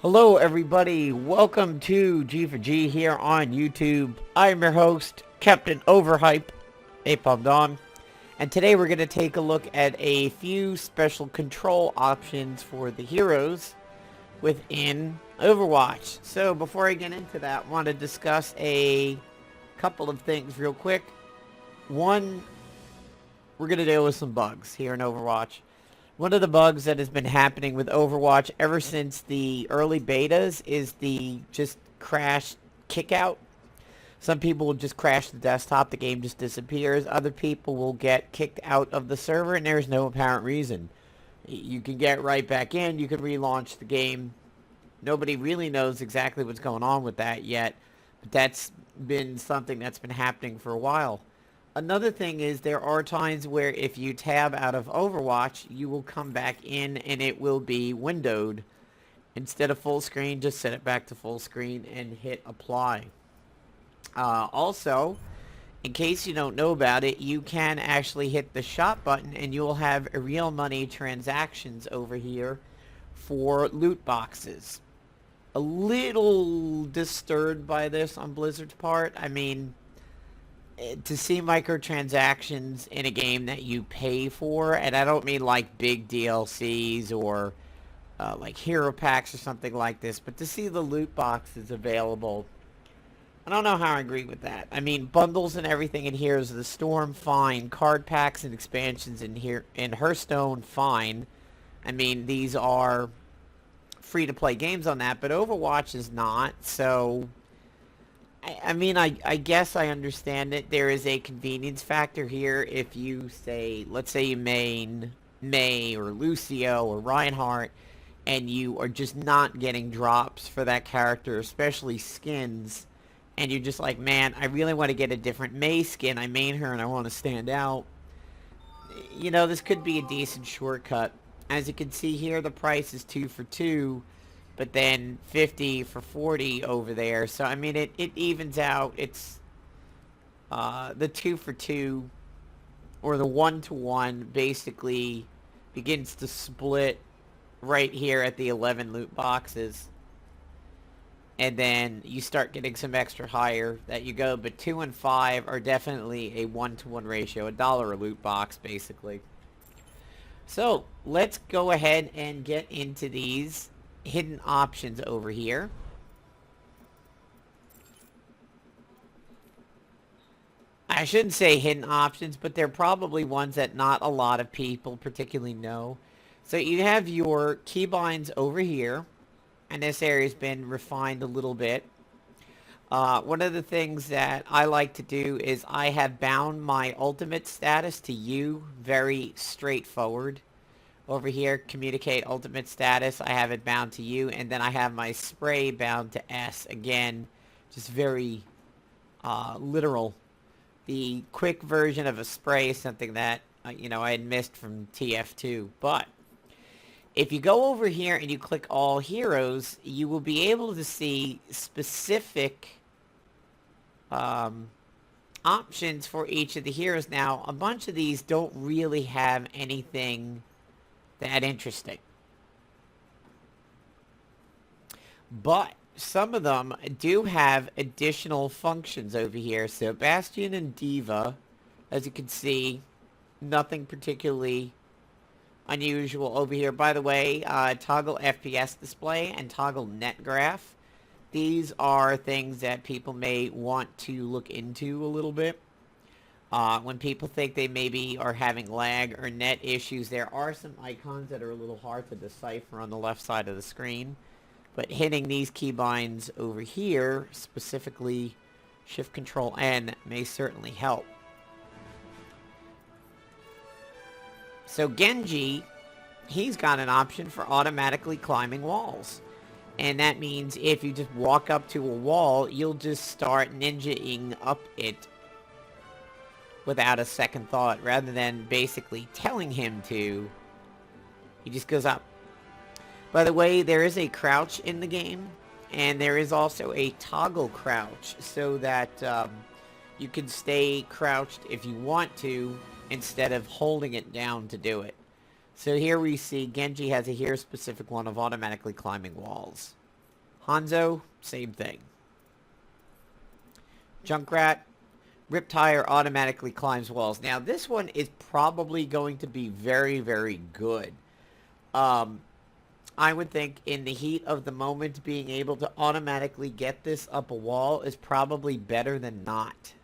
Hello everybody, welcome to G for G here on YouTube. I am your host, Captain Overhype, Apom Dawn, and today we're going to take a look at a few special control options for the heroes within Overwatch. So before I get into that, I want to discuss a couple of things real quick. One, we're going to deal with some bugs here in Overwatch. One of the bugs that has been happening with Overwatch ever since the early betas is the just crash kickout. Some people will just crash the desktop, the game just disappears. Other people will get kicked out of the server and there's no apparent reason. You can get right back in, you can relaunch the game. Nobody really knows exactly what's going on with that yet, but that's been something that's been happening for a while. Another thing is there are times where if you tab out of Overwatch, you will come back in and it will be windowed. Instead of full screen, just set it back to full screen and hit apply. Also, in case you don't know about it, you can actually hit the shop button and you will have real money transactions over here for loot boxes. A little disturbed by this on Blizzard's part. I mean, to see microtransactions in a game that you pay for, and I don't mean like big DLCs or like hero packs or something like this, but to see the loot boxes available, I don't know how I agree with that. I mean, bundles and everything in Heroes of the Storm, fine. Card packs and expansions in Hearthstone, fine. I mean, these are free-to-play games on that, but Overwatch is not, so I mean, I guess I understand it. There is a convenience factor here if you say, let's say you main May or Lucio or Reinhardt, and you are just not getting drops for that character, especially skins, and you're just like, man, I really want to get a different May skin. I main her and I want to stand out. You know, this could be a decent shortcut. As you can see here, the price is 2 for 2. But then 50 for 40 over there. So, I mean, it evens out. It's the 2 for 2 or the 1 to 1 basically begins to split right here at the 11 loot boxes. And then you start getting some extra higher that you go. But 2 and 5 are definitely a 1 to 1 ratio. $1 a loot box, basically. So, let's go ahead and get into these hidden options over here. I shouldn't say hidden options, but they're probably ones that not a lot of people particularly know. So you have your keybinds over here, and this area's been refined a little bit. One of the things that I like to do is I have bound my ultimate status to U, very straightforward. Over here, communicate ultimate status, I have it bound to U, and then I have my spray bound to S. Again, just very literal. The quick version of a spray is something that, you know, I had missed from TF2. But if you go over here and you click all heroes, you will be able to see specific options for each of the heroes. Now, a bunch of these don't really have anything that interesting. But some of them do have additional functions over here. So Bastion and Diva, as you can see, nothing particularly unusual over here. By the way, toggle FPS display and toggle net graph. These are things that people may want to look into a little bit. When people think they maybe are having lag or net issues, there are some icons that are a little hard to decipher on the left side of the screen. But hitting these keybinds over here, specifically Shift Control N, may certainly help. So Genji, he's got an option for automatically climbing walls. And that means if you just walk up to a wall, you'll just start ninja-ing up it without a second thought, rather than basically telling him to. He just goes up. By the way, there is a crouch in the game, and there is also a toggle crouch, so that you can stay crouched if you want to, instead of holding it down to do it. So here we see Genji has a hero-specific one of automatically climbing walls. Hanzo, same thing. Junkrat, Riptire automatically climbs walls. Now, this one is probably going to be very, very good. I would think in the heat of the moment, being able to automatically get this up a wall is probably better than not.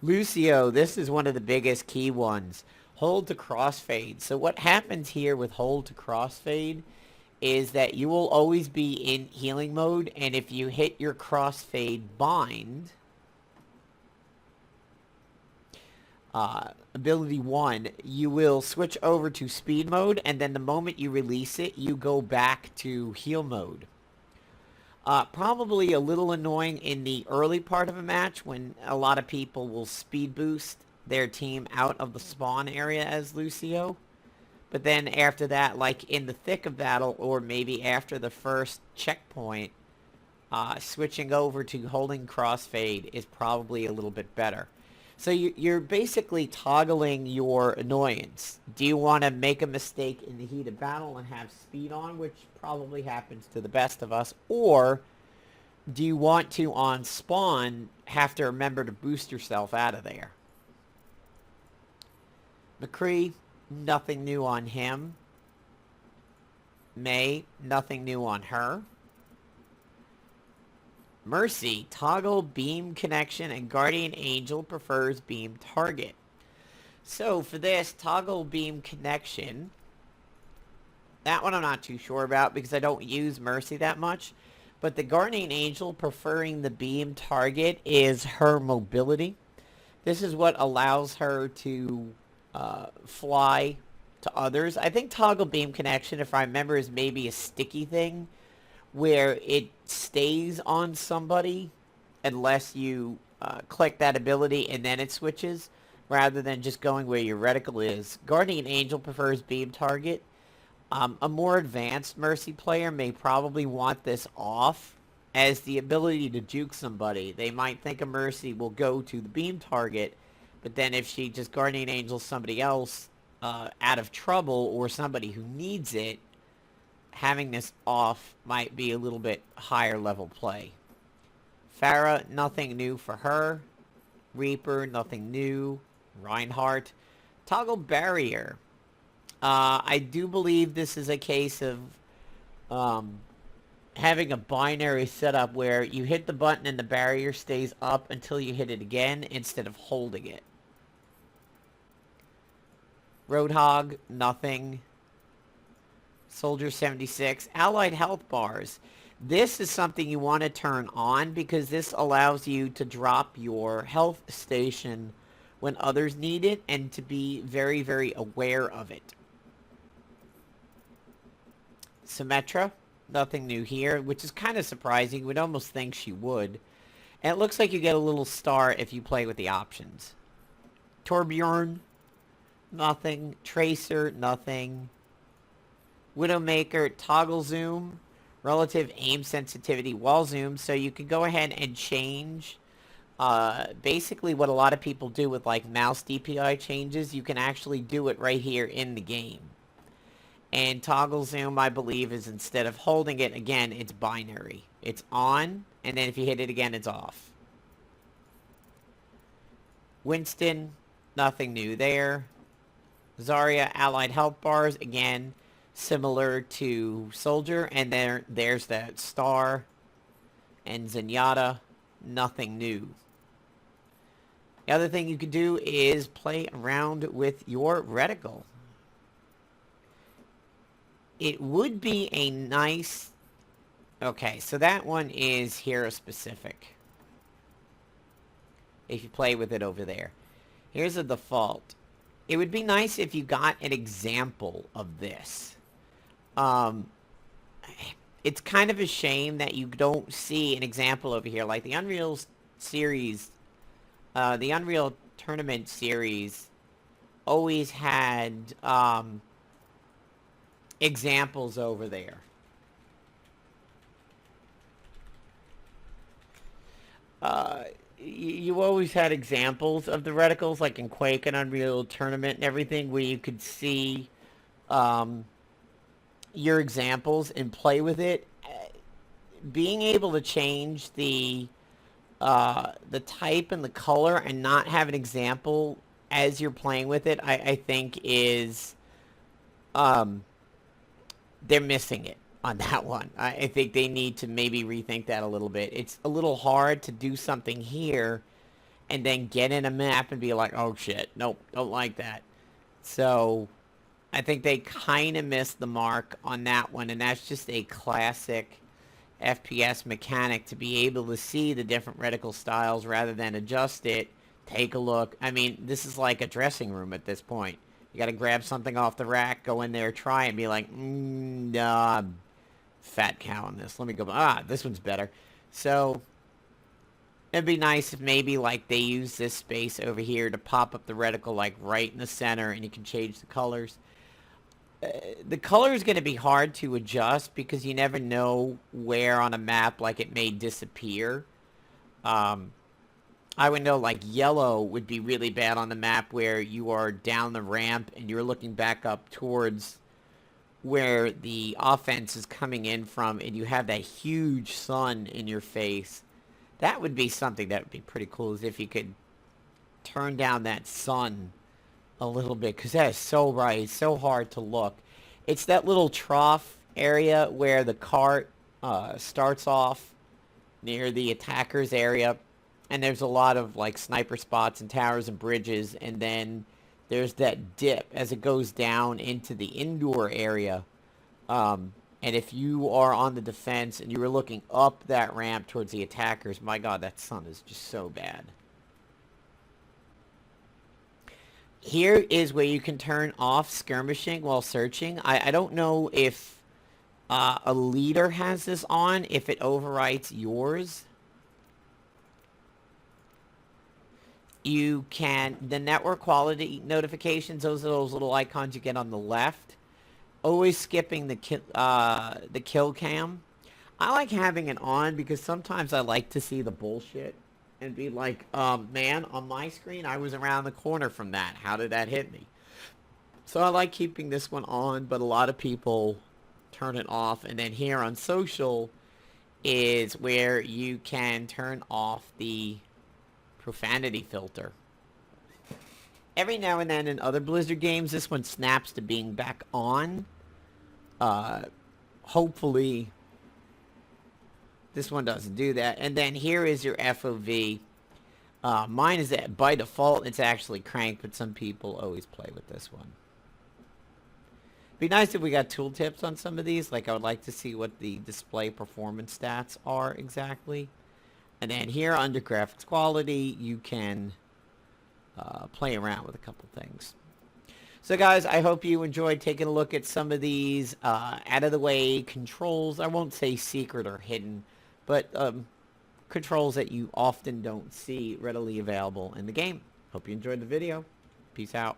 Lucio, this is one of the biggest key ones. Hold to crossfade. So what happens here with hold to crossfade is that you will always be in healing mode, and if you hit your crossfade bind, ability 1, you will switch over to speed mode, and then the moment you release it, you go back to heal mode. Probably a little annoying in the early part of a match when a lot of people will speed boost their team out of the spawn area as Lucio. But then after that, like in the thick of battle, or maybe after the first checkpoint, switching over to holding crossfade is probably a little bit better. So you're basically toggling your annoyance. Do you want to make a mistake in the heat of battle and have speed on, which probably happens to the best of us, or do you want to, on spawn, have to remember to boost yourself out of there? McCree, nothing new on him. May, nothing new on her. Mercy, toggle beam connection, and Guardian Angel prefers beam target. So for this, toggle beam connection, that one I'm not too sure about because I don't use Mercy that much. But the Guardian Angel preferring the beam target is her mobility. This is what allows her to fly to others. I think toggle beam connection, if I remember, is maybe a sticky thing where it stays on somebody unless you click that ability and then it switches, rather than just going where your reticle is. Guardian Angel prefers beam target. A more advanced Mercy player may probably want this off as the ability to juke somebody. They might think a Mercy will go to the beam target, but then if she just Guardian Angels somebody else out of trouble, or somebody who needs it, having this off might be a little bit higher level play. Pharah, nothing new for her. Reaper, nothing new. Reinhardt, toggle barrier. I do believe this is a case of having a binary setup where you hit the button and the barrier stays up until you hit it again instead of holding it. Roadhog, nothing. Soldier 76, allied health bars. This is something you want to turn on because this allows you to drop your health station when others need it and to be very, very aware of it. Symmetra, nothing new here, which is kind of surprising. We'd almost think she would. And it looks like you get a little star if you play with the options. Torbjorn, nothing. Tracer, nothing. Widowmaker, toggle zoom, relative aim sensitivity, wall zoom, so you can go ahead and change basically what a lot of people do with like mouse DPI changes. You can actually do it right here in the game. And toggle zoom, I believe, is instead of holding it, again, it's binary. It's on, and then if you hit it again, it's off. Winston, nothing new there. Zarya, allied health bars, again, similar to Soldier, and there's that star. And Zenyatta, nothing new. The other thing you could do is play around with your reticle. It would be a nice... Okay, so that one is hero specific. If you play with it over there. Here's a default. It would be nice if you got an example of this. It's kind of a shame that you don't see an example over here. Like the Unreal series, the Unreal Tournament series always had examples over there. You always had examples of the reticles, like in Quake and Unreal Tournament and everything, where you could see your examples and play with it. being able to change the type and the color and not have an example as you're playing with it, I think is they're missing it on that one. I think they need to maybe rethink that a little bit. It's a little hard to do something here and then get in a map and be like, oh shit, nope, don't like that. So I think they kind of missed the mark on that one, and that's just a classic FPS mechanic to be able to see the different reticle styles rather than adjust it. Take a look. I mean, this is like a dressing room at this point. You got to grab something off the rack, go in there, try and be like, nah, fat cow on this. Let me go. This one's better. So it'd be nice if maybe like they use this space over here to pop up the reticle like right in the center, and you can change the colors. The color is going to be hard to adjust because you never know where on a map like it may disappear. I would know like yellow would be really bad on the map where you are down the ramp and you're looking back up towards where the offense is coming in from, and you have that huge sun in your face. That would be something that would be pretty cool, is if you could turn down that sun a little bit, because that is so bright. It's so hard to look. It's that little trough area where the cart starts off near the attacker's area, and there's a lot of like sniper spots and towers and bridges, and then there's that dip as it goes down into the indoor area. And if you are on the defense and you were looking up that ramp towards the attackers, my god, that sun is just so bad. Here is where you can turn off skirmishing while searching. I don't know if a leader has this on, if it overwrites yours. You can, the network quality notifications, those are those little icons you get on the left. Always skipping the kill cam. I like having it on because sometimes I like to see the bullshit and be like, man, on my screen, I was around the corner from that. How did that hit me? So I like keeping this one on, but a lot of people turn it off. And then here on social is where you can turn off the profanity filter. Every now and then in other Blizzard games, this one snaps to being back on. Hopefully this one doesn't do that. And then here is your FOV. Mine is that by default it's actually cranked, but some people always play with this one. Be nice if we got tooltips on some of these. Like, I would like to see what the display performance stats are exactly. And then here under graphics quality, you can play around with a couple things. So guys, I hope you enjoyed taking a look at some of these out-of-the-way controls. I won't say secret or hidden, but controls that you often don't see readily available in the game. Hope you enjoyed the video. Peace out.